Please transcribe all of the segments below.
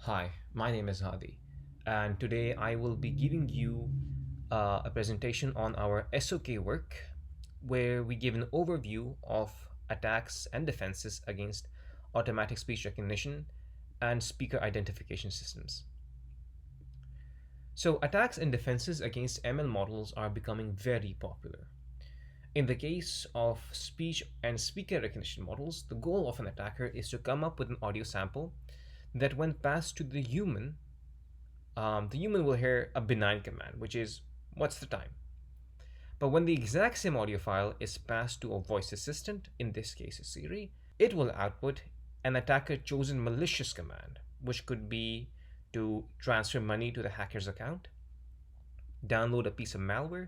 Hi, my name is Hadi, and today I will be giving you a presentation on our SoK work where we give an overview of attacks and defenses against automatic speech recognition and speaker identification systems. So, attacks and defenses against ML models are becoming very popular. In the case of speech and speaker recognition models, the goal of an attacker is to come up with an audio sample that, when passed to the human will hear a benign command, which is, "What's the time?" But when the exact same audio file is passed to a voice assistant, in this case a Siri, it will output an attacker chosen malicious command, which could be to transfer money to the hacker's account, download a piece of malware,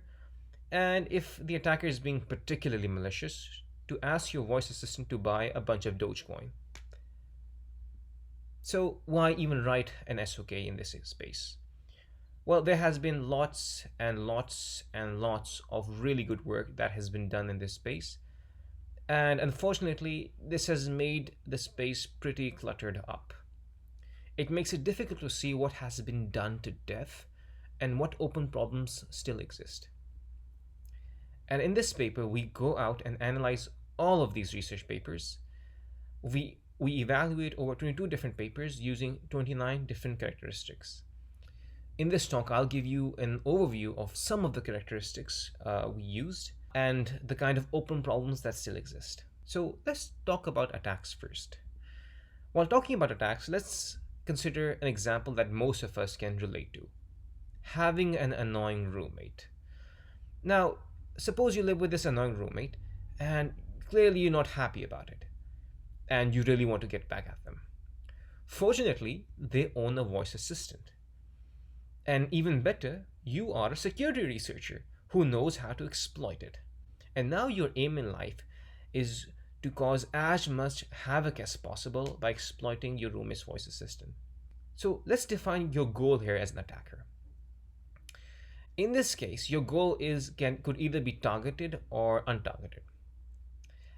and if the attacker is being particularly malicious, to ask your voice assistant to buy a bunch of Dogecoin. So, why even write an SOK in this space? Well, there has been lots and lots and lots of really good work that has been done in this space. And unfortunately, this has made the space pretty cluttered up. It makes it difficult to see what has been done to death and what open problems still exist. And in this paper, we go out and analyze all of these research papers. We evaluate over 22 different papers using 29 different characteristics. In this talk, I'll give you an overview of some of the characteristics we used and the kind of open problems that still exist. So let's talk about attacks first. While talking about attacks, let's consider an example that most of us can relate to: having an annoying roommate. Now, suppose you live with this annoying roommate and clearly you're not happy about it and you really want to get back at them. Fortunately, they own a voice assistant. And even better, you are a security researcher who knows how to exploit it. And now your aim in life is to cause as much havoc as possible by exploiting your roommate's voice assistant. So let's define your goal here as an attacker. In this case, your goal could either be targeted or untargeted.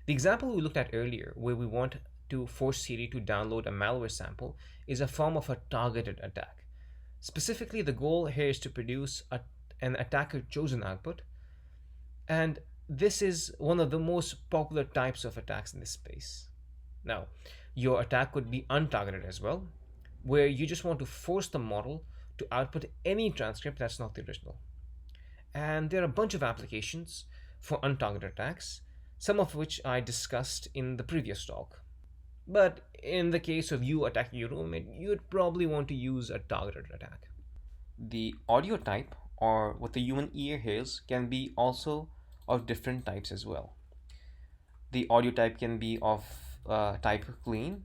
The example we looked at earlier, where we want to force Siri to download a malware sample, is a form of a targeted attack. Specifically, the goal here is to produce an attacker chosen output, and this is one of the most popular types of attacks in this space. Now, your attack could be untargeted as well, where you just want to force the model to output any transcript that's not the original. And there are a bunch of applications for untargeted attacks, some of which I discussed in the previous talk. But in the case of you attacking your roommate, you'd probably want to use a targeted attack. The audio type, or what the human ear hears, can be also of different types as well. The audio type can be of type clean.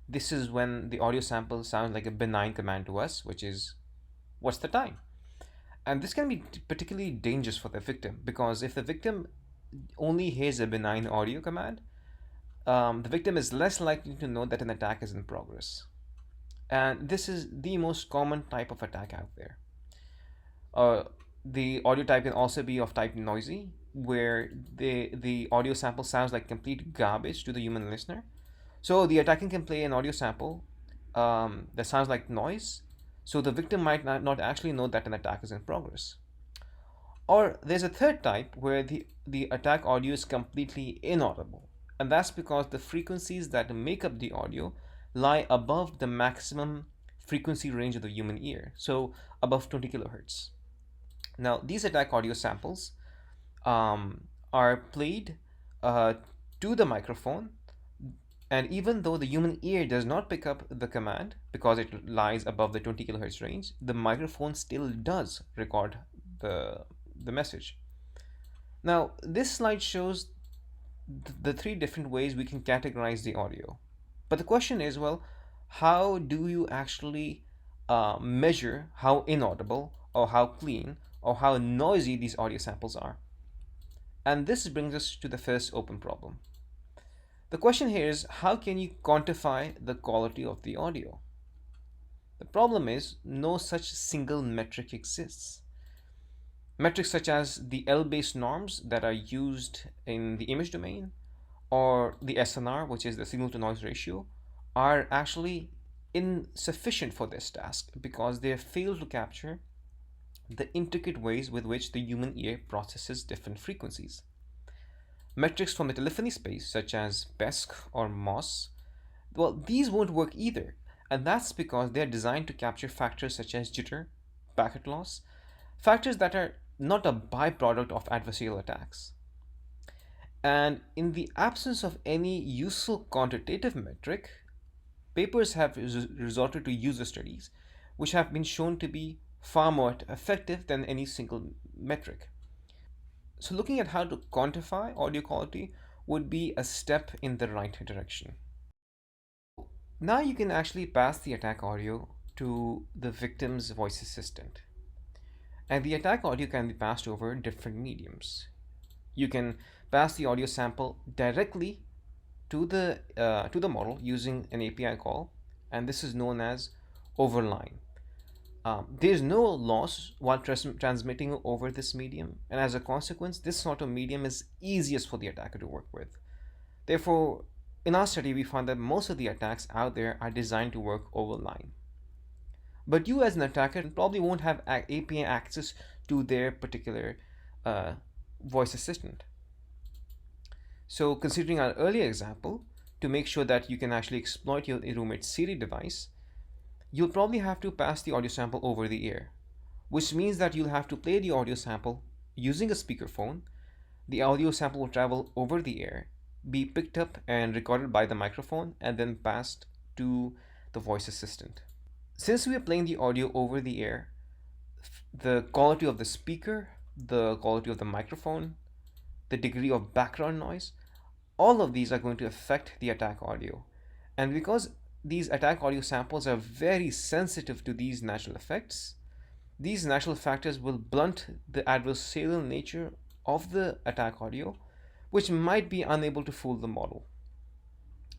This is when the audio sample sounds like a benign command to us, which is, "What's the time?" And this can be particularly dangerous for the victim, because if the victim only hears a benign audio command, the victim is less likely to know that an attack is in progress. And this is the most common type of attack out there. Uh, the audio type can also be of type noisy, where the audio sample sounds like complete garbage to the human listener. So the attacker can play an audio sample that sounds like noise, so the victim might not actually know that an attack is in progress. Or there's a third type where the attack audio is completely inaudible, and that's because the frequencies that make up the audio lie above the maximum frequency range of the human ear, so above 20 kilohertz. Now, these attack audio samples are played uh, to the microphone, and even though the human ear does not pick up the command because it lies above the 20 kilohertz range, the microphone still does record the message. Now, this slide shows the three different ways we can categorize the audio. But the question is, well, how do you actually measure how inaudible or how clean or how noisy these audio samples are? And this brings us to the first open problem. The question here is, how can you quantify the quality of the audio? The problem is, no such single metric exists. Metrics such as the L-based norms that are used in the image domain, or the SNR, which is the signal to noise ratio, are actually insufficient for this task because they fail to capture the intricate ways with which the human ear processes different frequencies. Metrics from the telephony space, such as PESC or MOS, well, these won't work either, and that's because they're designed to capture factors such as jitter, packet loss, factors that are not a byproduct of adversarial attacks. And in the absence of any useful quantitative metric, papers have resorted to user studies, which have been shown to be far more effective than any single metric. So, looking at how to quantify audio quality would be a step in the right direction. Now you can actually pass the attack audio to the victim's voice assistant. And the attack audio can be passed over different mediums. You can pass the audio sample directly to the model using an API call, and this is known as overline. There's no loss while transmitting over this medium, and as a consequence, this sort of medium is easiest for the attacker to work with. Therefore, in our study, we found that most of the attacks out there are designed to work over line. But you, as an attacker, probably won't have API access to their particular voice assistant. So, considering our earlier example, to make sure that you can actually exploit your roommate's Siri device, you'll probably have to pass the audio sample over the air, which means that you'll have to play the audio sample using a speakerphone. The audio sample will travel over the air, be picked up and recorded by the microphone, and then passed to the voice assistant. Since we are playing the audio over the air, the quality of the speaker, the quality of the microphone, the degree of background noise, all of these are going to affect the attack audio. And because these attack audio samples are very sensitive to these natural effects, these natural factors will blunt the adversarial nature of the attack audio, which might be unable to fool the model.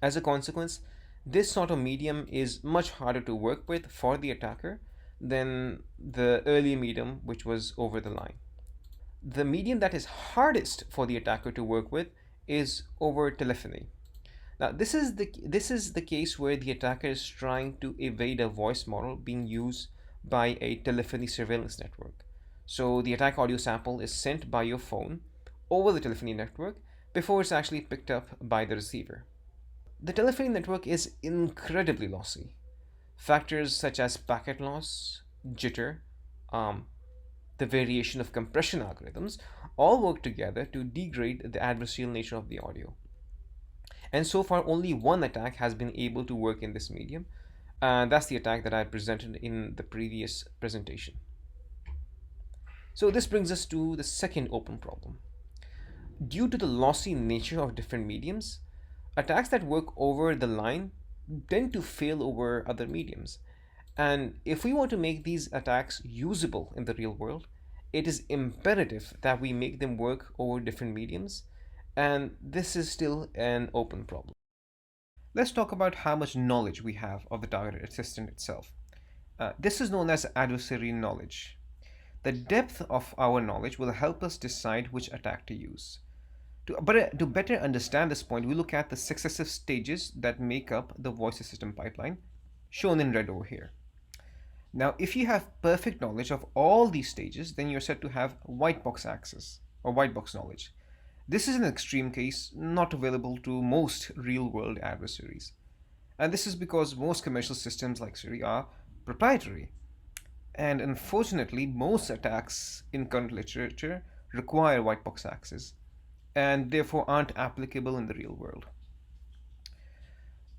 As a consequence, this sort of medium is much harder to work with for the attacker than the earlier medium, which was over the line. The medium that is hardest for the attacker to work with is over telephony. Now, this is the case where the attacker is trying to evade a voice model being used by a telephony surveillance network. So the attack audio sample is sent by your phone over the telephony network before it's actually picked up by the receiver. The telephony network is incredibly lossy. Factors such as packet loss, jitter, the variation of compression algorithms all work together to degrade the adversarial nature of the audio. And so far, only one attack has been able to work in this medium, and that's the attack that I presented in the previous presentation. So this brings us to the second open problem. Due to the lossy nature of different mediums, attacks that work over the line tend to fail over other mediums. And if we want to make these attacks usable in the real world, it is imperative that we make them work over different mediums, and this is still an open problem. Let's talk about how much knowledge we have of the targeted assistant itself. This is known as adversary knowledge. The depth of our knowledge will help us decide which attack to use. To better understand this point, we look at the successive stages that make up the voice assistant pipeline, shown in red over here. Now, if you have perfect knowledge of all these stages, then you're said to have white box access or white box knowledge. This is an extreme case not available to most real-world adversaries. And this is because most commercial systems like Siri are proprietary. And unfortunately, most attacks in current literature require white box access and therefore aren't applicable in the real world.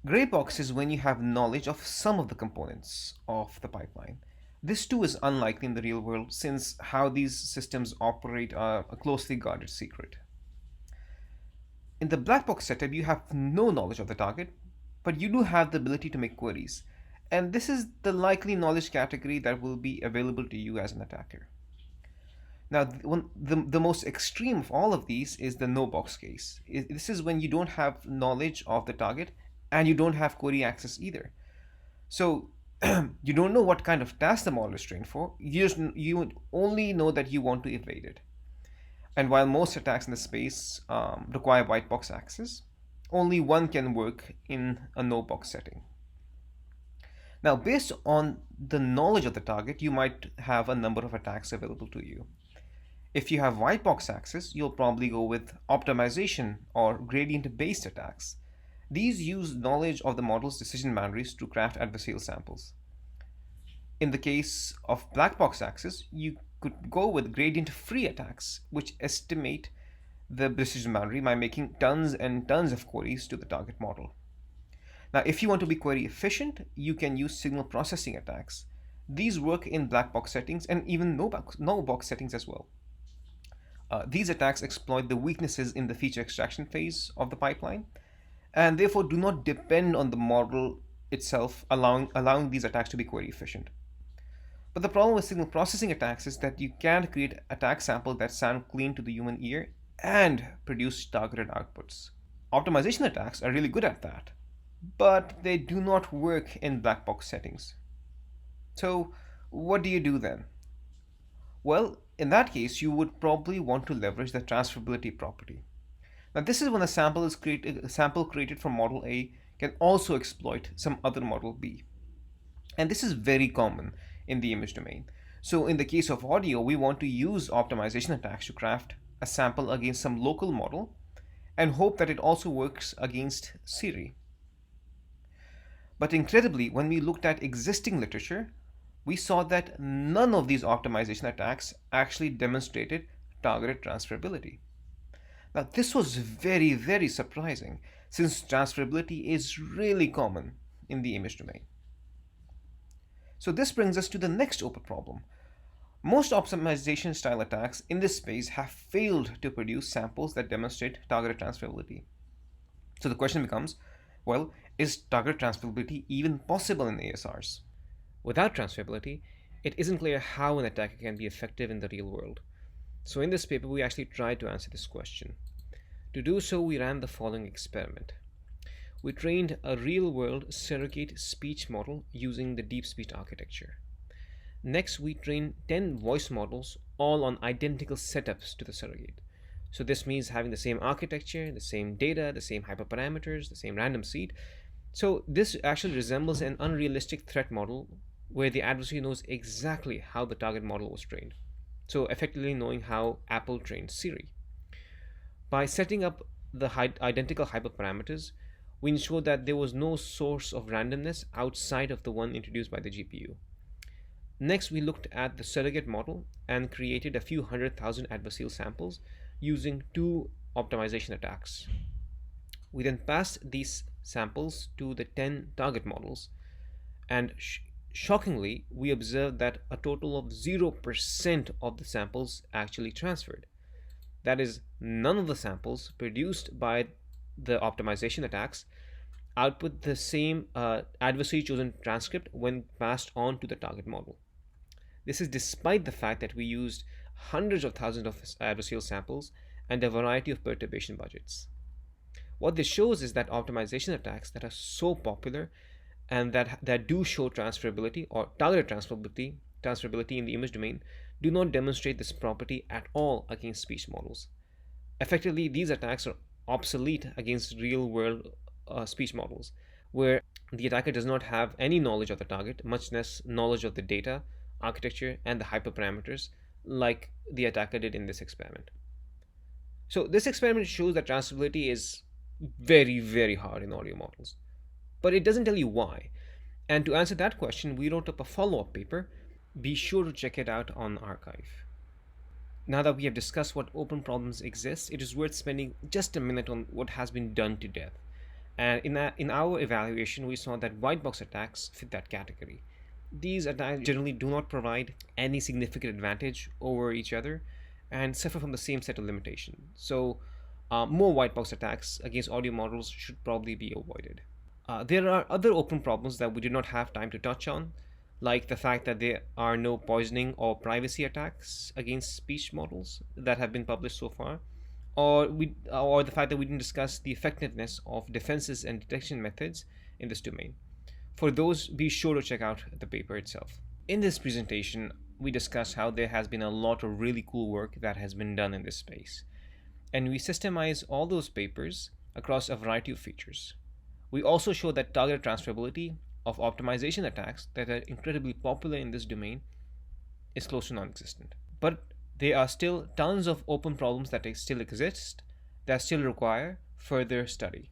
Gray box is when you have knowledge of some of the components of the pipeline. This too is unlikely in the real world since how these systems operate are a closely guarded secret. In the black box setup, you have no knowledge of the target, but you do have the ability to make queries. And this is the likely knowledge category that will be available to you as an attacker. Now, the most extreme of all of these is the no box case. This is when you don't have knowledge of the target and you don't have query access either. So you don't know what kind of task the model is trained for. You only know that you want to evade it. And while most attacks in the space require white box access, only one can work in a no box setting. Now, based on the knowledge of the target, you might have a number of attacks available to you. If you have white box access, you'll probably go with optimization or gradient based attacks. These use knowledge of the model's decision boundaries to craft adversarial samples. In the case of black box access, you could go with gradient free attacks, which estimate the decision boundary by making tons and tons of queries to the target model. Now, if you want to be query efficient, you can use signal processing attacks. These work in black box settings and even no box settings as well. These attacks exploit the weaknesses in the feature extraction phase of the pipeline and therefore do not depend on the model itself, allowing these attacks to be query efficient. But the problem with signal processing attacks is that you can't create attack samples that sound clean to the human ear and produce targeted outputs. Optimization attacks are really good at that, but they do not work in black box settings. So, what do you do then? Well, in that case, you would probably want to leverage the transferability property. Now, this is when a sample created from model A can also exploit some other model B. And this is very common in the image domain. So, in the case of audio, we want to use optimization attacks to craft a sample against some local model and hope that it also works against Siri. But incredibly, when we looked at existing literature, we saw that none of these optimization attacks actually demonstrated targeted transferability. Now, this was very, very surprising since transferability is really common in the image domain. So, this brings us to the next open problem. Most optimization style attacks in this space have failed to produce samples that demonstrate targeted transferability. So, the question becomes, well, is targeted transferability even possible in ASRs? Without transferability, it isn't clear how an attacker can be effective in the real world. So in this paper, we actually tried to answer this question. To do so, we ran the following experiment. We trained a real-world surrogate speech model using the deep speech architecture. Next, we trained 10 voice models, all on identical setups to the surrogate. So this means having the same architecture, the same data, the same hyperparameters, the same random seed. So this actually resembles an unrealistic threat model where the adversary knows exactly how the target model was trained. So effectively knowing how Apple trained Siri. By setting up the identical hyperparameters, we ensured that there was no source of randomness outside of the one introduced by the GPU. Next, we looked at the surrogate model and created a few 100,000 adversarial samples using two optimization attacks. We then passed these samples to the 10 target models, and shockingly, we observed that a total of 0% of the samples actually transferred. That is, none of the samples produced by the optimization attacks output the same adversary chosen transcript when passed on to the target model. This is despite the fact that we used hundreds of thousands of adversarial samples and a variety of perturbation budgets. What this shows is that optimization attacks that are so popular and that do show transferability or targeted transferability in the image domain do not demonstrate this property at all against speech models. Effectively, these attacks are obsolete against real world speech models, where the attacker does not have any knowledge of the target, much less knowledge of the data, architecture, and the hyperparameters like the attacker did in this experiment. So this experiment shows that transferability is very, very hard in audio models. But it doesn't tell you why. And to answer that question, we wrote up a follow-up paper. Be sure to check it out on arXiv. Now that we have discussed what open problems exist, it is worth spending just a minute on what has been done to death. And in our evaluation, we saw that white box attacks fit that category. These attacks generally do not provide any significant advantage over each other and suffer from the same set of limitations. So more white box attacks against audio models should probably be avoided. There are other open problems that we did not have time to touch on, like the fact that there are no poisoning or privacy attacks against speech models that have been published so far, or the fact that we didn't discuss the effectiveness of defenses and detection methods in this domain. For those, be sure to check out the paper itself. In this presentation, we discussed how there has been a lot of really cool work that has been done in this space, and we systemize all those papers across a variety of features. We also show that targeted transferability of optimization attacks that are incredibly popular in this domain is close to non existent. But there are still tons of open problems that still exist that still require further study.